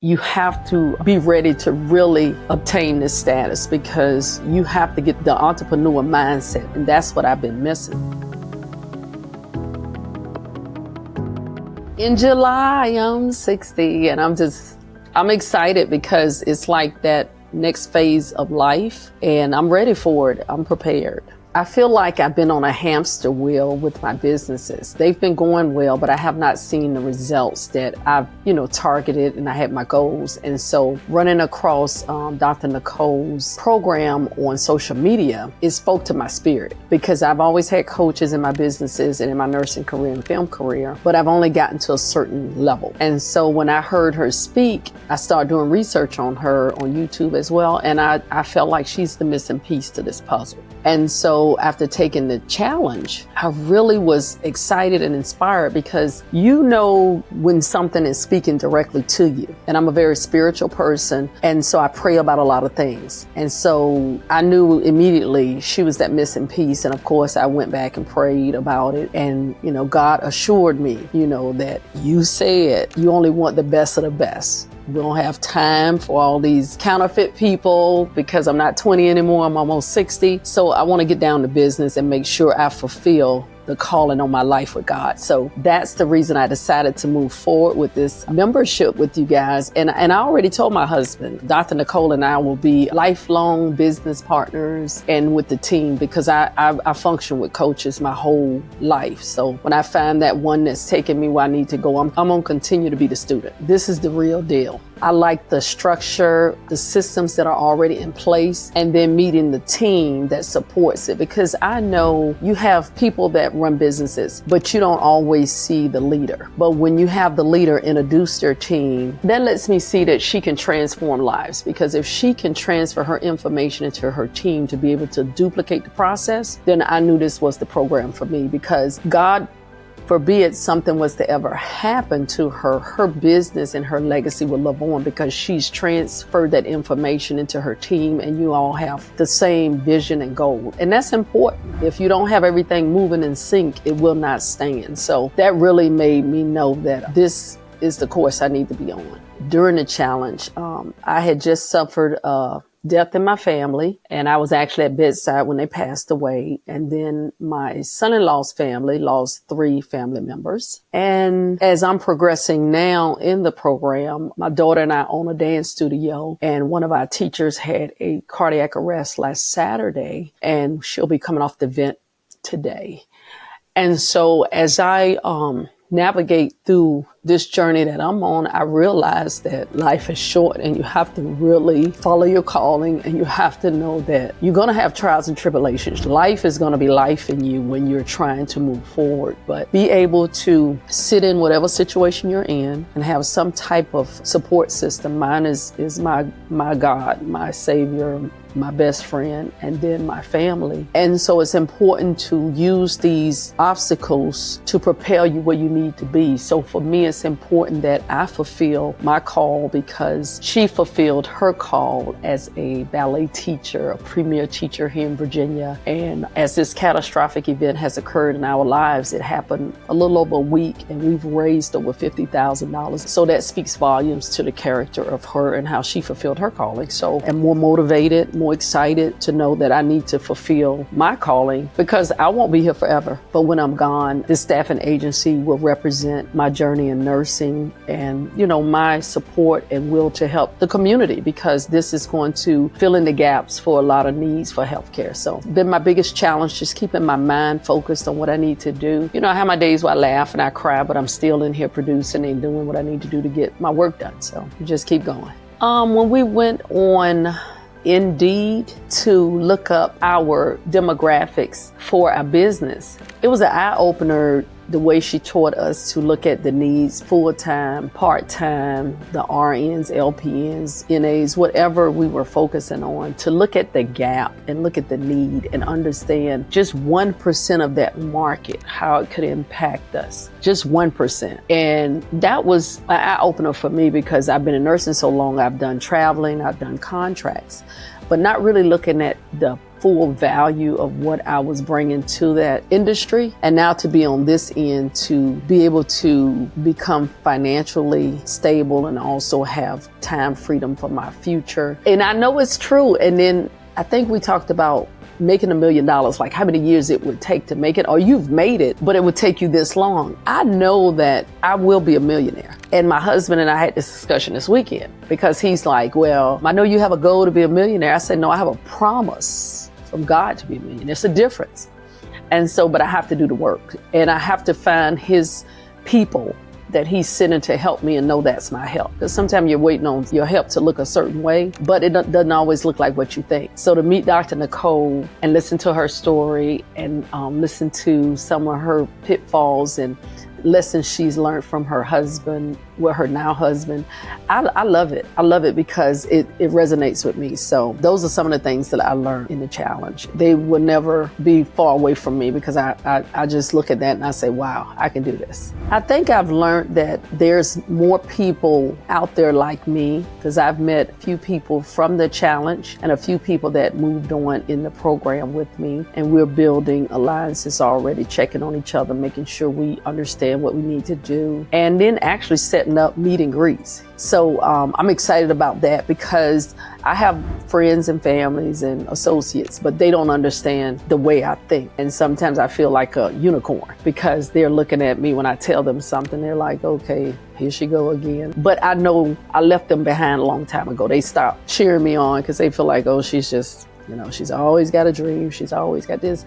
You have to be ready to really obtain this status because you have to get the entrepreneur mindset, and that's what I've been missing. In July, I'm 60, and I'm excited because it's like that next phase of life, and I'm ready for it. I'm prepared. I feel like I've been on a hamster wheel with my businesses. They've been going well, but I have not seen the results that I've, targeted, and I had my goals. And so running across Dr. Nicole's program on social media, it spoke to my spirit because I've always had coaches in my businesses and in my nursing career and film career, but I've only gotten to a certain level. And so when I heard her speak, I started doing research on her on YouTube as well. And I felt like she's the missing piece to this puzzle. And so after taking the challenge, I really was excited and inspired because when something is speaking directly to you. And I'm a very spiritual person. And so I pray about a lot of things. And so I knew immediately she was that missing piece. And of course, I went back and prayed about it. And, God assured me, that you said you only want the best of the best. We don't have time for all these counterfeit people because I'm not 20 anymore. I'm almost 60. So I want to get down to business and make sure I fulfill the calling on my life with God. So that's the reason I decided to move forward with this membership with you guys. And I already told my husband, Dr. Nicole and I will be lifelong business partners and with the team because I function with coaches my whole life. So when I find that one that's taking me where I need to go, I'm going to continue to be the student. This is the real deal. I like the structure, the systems that are already in place, and then meeting the team that supports it. Because I know you have people that run businesses, but you don't always see the leader. But when you have the leader introduce their team, that lets me see that she can transform lives. Because if she can transfer her information into her team to be able to duplicate the process, then I knew this was the program for me. Because God forbid something was to ever happen to her, her business and her legacy will live on because she's transferred that information into her team and you all have the same vision and goal. And that's important. If you don't have everything moving in sync, it will not stand. So that really made me know that this is the course I need to be on. During the challenge, I had just suffered death in my family, and I was actually at bedside when they passed away. And then my son-in-law's family lost 3 family members. And as I'm progressing now in the program, my daughter and I own a dance studio, and one of our teachers had a cardiac arrest last Saturday, and she'll be coming off the vent today. And so as I navigate through this journey that I'm on, I realize that life is short and you have to really follow your calling, and you have to know that you're going to have trials and tribulations. Life is going to be life in you when you're trying to move forward, but be able to sit in whatever situation you're in and have some type of support system. Mine is my God, my Savior, my best friend, and then my family. And so it's important to use these obstacles to propel you where you need to be. So for me, it's important that I fulfill my call because she fulfilled her call as a ballet teacher, a premier teacher here in Virginia. And as this catastrophic event has occurred in our lives, it happened a little over a week, and we've raised over $50,000. So that speaks volumes to the character of her and how she fulfilled her calling. So I'm more motivated, more excited to know that I need to fulfill my calling because I won't be here forever. But when I'm gone, this staffing agency will represent my journey in nursing and, my support and will to help the community because this is going to fill in the gaps for a lot of needs for healthcare. So been my biggest challenge, just keeping my mind focused on what I need to do. I have my days where I laugh and I cry, but I'm still in here producing and doing what I need to do to get my work done. So just keep going. When we went on Indeed to look up our demographics for our business, it was an eye-opener the way she taught us to look at the needs, full-time, part-time, the RNs, LPNs, NAs, whatever we were focusing on, to look at the gap and look at the need and understand just 1% of that market, how it could impact us, just 1%. And that was an eye-opener for me because I've been in nursing so long, I've done traveling, I've done contracts, but not really looking at the full value of what I was bringing to that industry. And now to be on this end, to be able to become financially stable and also have time freedom for my future. And I know it's true. And then I think we talked about making $1 million, like how many years it would take to make it, or you've made it, but it would take you this long. I know that I will be a millionaire. And my husband and I had this discussion this weekend because he's like, well, I know you have a goal to be a millionaire. I said, no, I have a promise from God to be a millionaire. It's a difference. And so, but I have to do the work and I have to find his people that he's sending to help me and know that's my help. Because sometimes you're waiting on your help to look a certain way, but it doesn't always look like what you think. So to meet Dr. Nicole and listen to her story and listen to some of her pitfalls and lessons she's learned from her husband, well, her now husband. I love it. I love it because it resonates with me. So those are some of the things that I learned in the challenge. They will never be far away from me because I just look at that and I say, wow, I can do this. I think I've learned that there's more people out there like me because I've met a few people from the challenge and a few people that moved on in the program with me. And we're building alliances already, checking on each other, making sure we understand what we need to do, and then actually setting up meet and greets. So I'm excited about that because I have friends and families and associates, but they don't understand the way I think. And sometimes I feel like a unicorn because they're looking at me when I tell them something. They're like, okay, here she go again. But I know I left them behind a long time ago. They stopped cheering me on because they feel like, oh, she's just, she's always got a dream. She's always got this.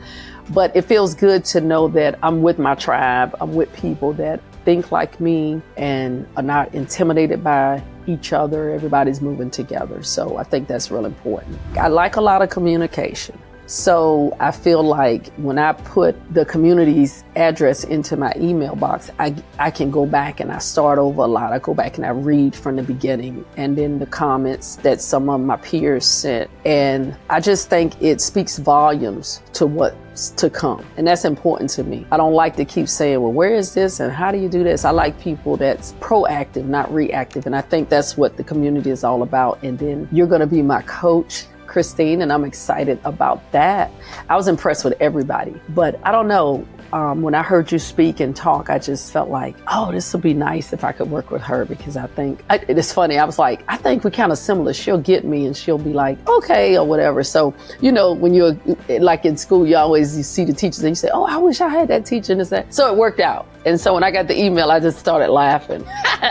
But it feels good to know that I'm with my tribe. I'm with people that think like me and are not intimidated by each other. Everybody's moving together. So I think that's real important. I like a lot of communication. So I feel like when I put the community's address into my email box, I can go back and I start over a lot. I go back and I read from the beginning and then the comments that some of my peers sent. And I just think it speaks volumes to what's to come. And that's important to me. I don't like to keep saying, well, where is this and how do you do this? I like people that's proactive, not reactive. And I think that's what the community is all about. And then you're going to be my coach, Christine, and I'm excited about that. I was impressed with everybody, but I don't know. When I heard you speak and talk, I just felt like, oh, this would be nice if I could work with her because I think, it's funny, I was like, I think we're kind of similar. She'll get me and she'll be like, okay, or whatever. So, when you're like in school, you see the teachers and you say, oh, I wish I had that teacher and that. So it worked out. And so when I got the email, I just started laughing.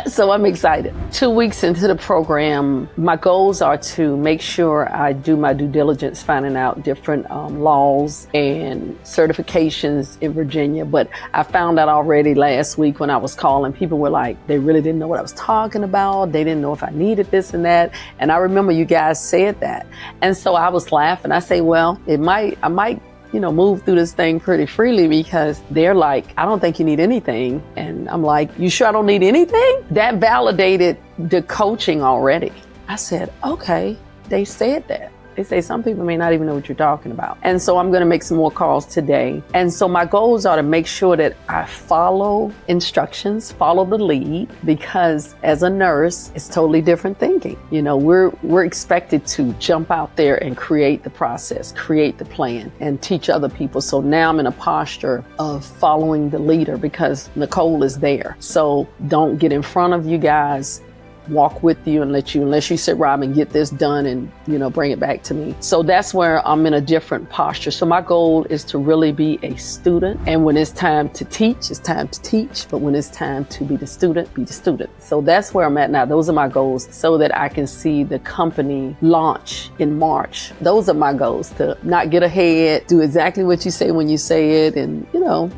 So I'm excited. 2 weeks into the program, my goals are to make sure I do my due diligence, finding out different laws and certifications in Virginia. But I found out already last week when I was calling, people were like, they really didn't know what I was talking about. They didn't know if I needed this and that. And I remember you guys said that. And so I was laughing. I say, well, I might move through this thing pretty freely because they're like, I don't think you need anything. And I'm like, you sure I don't need anything? That validated the coaching already. I said, okay, they said that. They say some people may not even know what you're talking about. And so I'm going to make some more calls today. And so my goals are to make sure that I follow instructions, follow the lead, because as a nurse, it's totally different thinking. We're expected to jump out there and create the process, create the plan, and teach other people. So now I'm in a posture of following the leader because Nicole is there. So don't get in front of you guys. Walk with you and unless you sit around and get this done and, bring it back to me. So that's where I'm in a different posture. So my goal is to really be a student. And when it's time to teach, it's time to teach. But when it's time to be the student, be the student. So that's where I'm at now. Those are my goals so that I can see the company launch in March. Those are my goals, to not get ahead, do exactly what you say when you say it. And,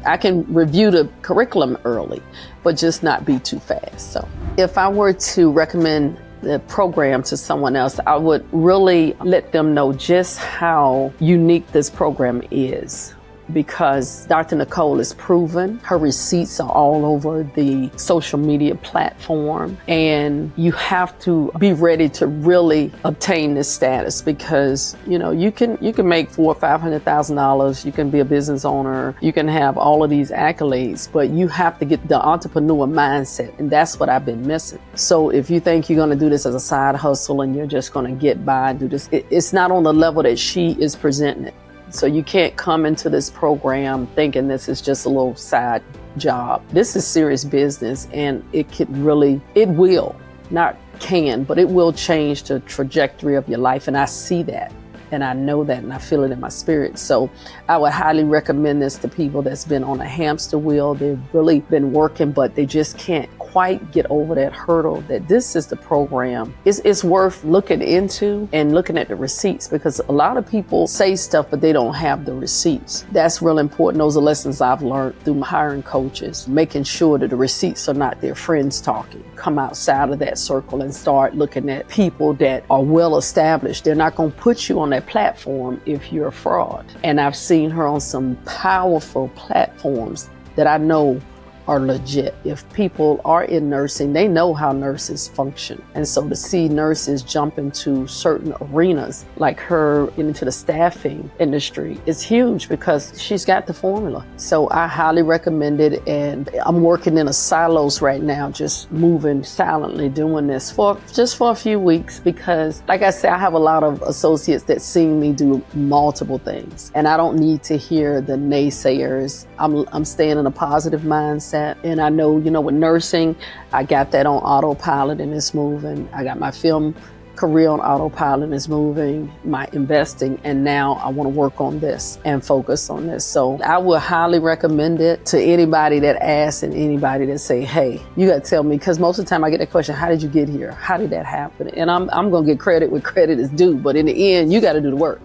I can review the curriculum early, but just not be too fast. So if I were to recommend the program to someone else, I would really let them know just how unique this program is. because Dr. Nicole is proven. Her receipts are all over the social media platform, and you have to be ready to really obtain this status, because you can make $400,000 or $500,000. You can be a business owner. You can have all of these accolades, but you have to get the entrepreneur mindset, and that's what I've been missing. So if you think you're going to do this as a side hustle and you're just going to get by and do this, it's not on the level that she is presenting it. So you can't come into this program thinking this is just a little side job. This is serious business, and it will, not can, but it will change the trajectory of your life. And I see that, and I know that, and I feel it in my spirit. So I would highly recommend this to people that's been on a hamster wheel. They've really been working, but they just can't quite get over that hurdle, that this is the program. It's worth looking into and looking at the receipts, because a lot of people say stuff, but they don't have the receipts. That's real important. Those are lessons I've learned through hiring coaches, making sure that the receipts are not their friends talking. Come outside of that circle and start looking at people that are well established. They're not going to put you on that platform if you're a fraud. And I've seen her on some powerful platforms that I know are legit. If people are in nursing, they know how nurses function. And so to see nurses jump into certain arenas, like her into the staffing industry, is huge, because she's got the formula. So I highly recommend it. And I'm working in a silos right now, just moving silently, doing this for a few weeks, because like I said, I have a lot of associates that see me do multiple things, and I don't need to hear the naysayers. I'm staying in a positive mindset. And I know, with nursing, I got that on autopilot and it's moving. I got my film career on autopilot and it's moving, my investing, and now I want to work on this and focus on this. So I would highly recommend it to anybody that asks and anybody that say, hey, you got to tell me, because most of the time I get that question, how did you get here? How did that happen? And I'm going to get credit where credit is due, but in the end, you got to do the work.